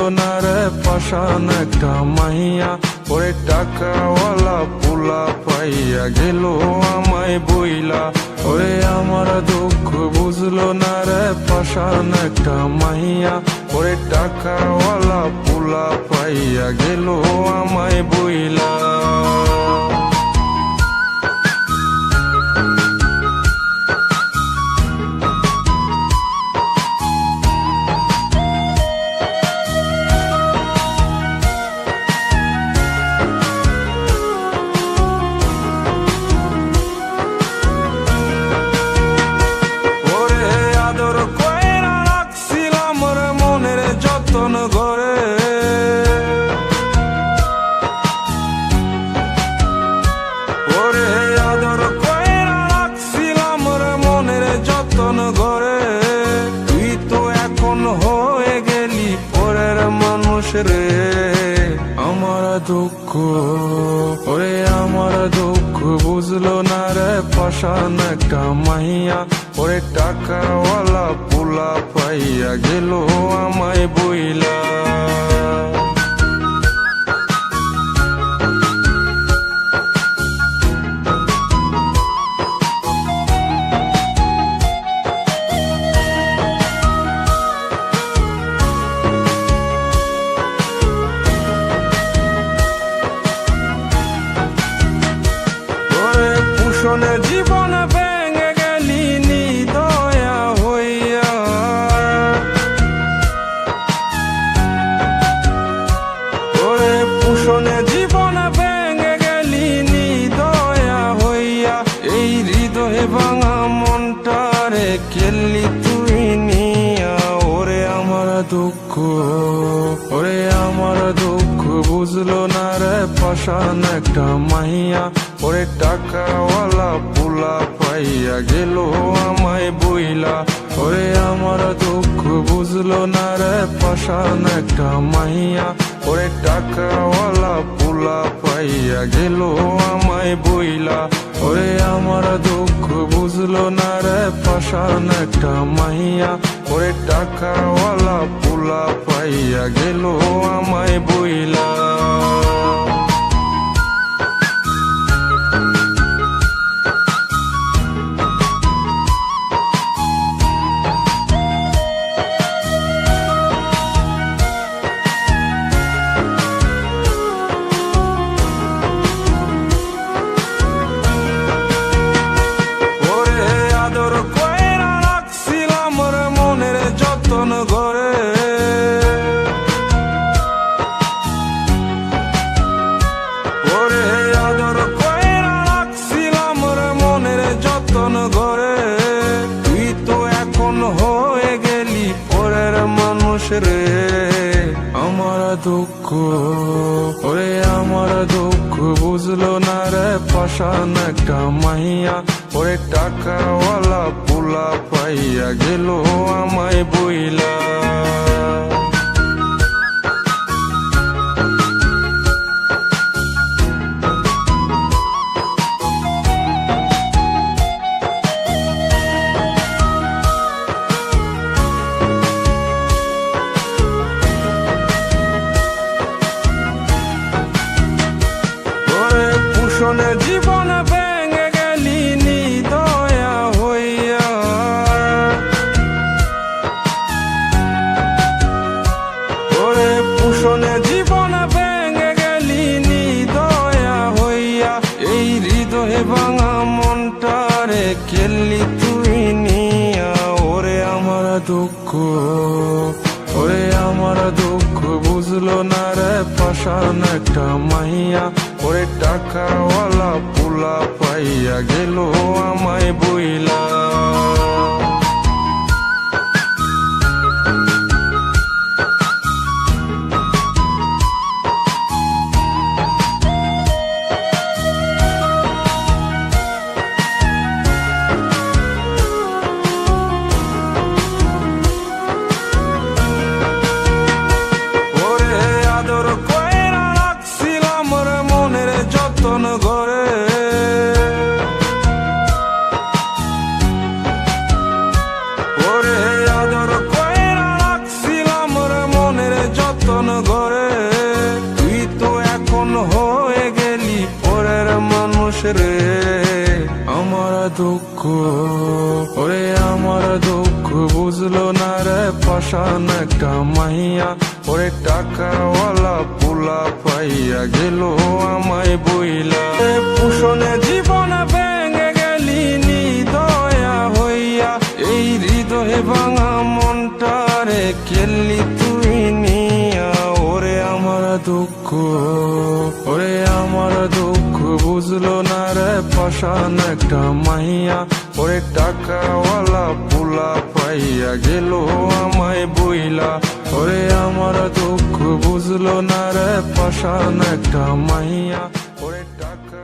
না রে পাশান একটা মাইয়া, ওরে টাকাওয়ালা পোলা পাইয়া গেল আমায় বইলা। ওরে আমার দুঃখ বুঝলো না রে পাশান একটা মাইয়া, ওরে টাকাওয়ালা পোলা পাইয়া গেল আমায় বইলা। তুই তো এখন হয়ে গেলি পরের মানুষ রে, আমার দুঃখ ওরে আমার দুঃখ বুঝলো না রে পাশান একটা মাইয়া, ওরে টাকাওয়ালা পোলা পাইয়া গেল আমায় বইলা। জীবন ভেঙে গেলি নিদয়া হইয়া, ওরে পুষণে জীবন ভেঙে গেলি নিদয়া হইয়া। এই হৃদয়ে ভাঙা মনটারে কেলি তুই নিয়া, ওরে আমার দুঃখ ওরে আমার দুঃখ বুঝলো না রে পাশান একটা মাইয়া, ওরে টাকাওয়ালা পোলা পাইয়া গেল আমায় বইলা। ওরে আমার দুঃখ বুঝলো না রে পাশান একটা মাইয়া, ওরে টাকাওয়ালা পোলা পাইয়া গেল আমায় বইলা। ওরে আমার দুঃখ বুঝলো না রে পাশান একটা মাইয়া, ওরে টাকাওয়ালা পোলা পাইয়া গেল আমায় বইলা। তুই তো এখন হয়ে গেলি পরের মানুষ রে, আমার দুঃখ ওরে আমার দুঃখ বুঝলো না রে পাশান একটা মাইয়া, ওরে টাকাওয়ালা পোলা পাইয়া গেল আমায় বইলা। জীবন ভেঙে গেলি নিদয়া হইয়া, ওরে পুষণে জীবন ভেঙে গেলি নিদয়া হইয়া। এই হৃদয়ে ভাঙা মনটারে কেলি তুই নিয়া, ওরে আমার দুঃখ ওরে আমার দুঃখ বুঝলো না রে পাশান একটা মাইয়া, ওরে টাকাওয়ালা পোলা পাইয়া গেল আমায় বইলা। মানুষ রে। আমার দুঃখ ওরে আমার দুঃখ বুঝলো না রে পাষাণ একটা মাইয়া, ওরে টাকাওয়ালা পোলা পাইয়া গেল আমায় বইলা। পুষণে জীবনে ভেঙে গেলি নি দয়া হইয়া, এই হৃদয়ে ভাঙা মনটারে খেললি তুই নিয়া। ওরে আমার দুঃখ ওরে আমার দুঃখ বুঝলো না রে পাষাণ একটা মাইয়া, ওরে টাকাওয়ালা পোলা পাইয়া গেল আমায় বইলা। ওরে আমার দুঃখ বুঝলো না রে পাষাণ একটা মাইয়া, ওরে টাকা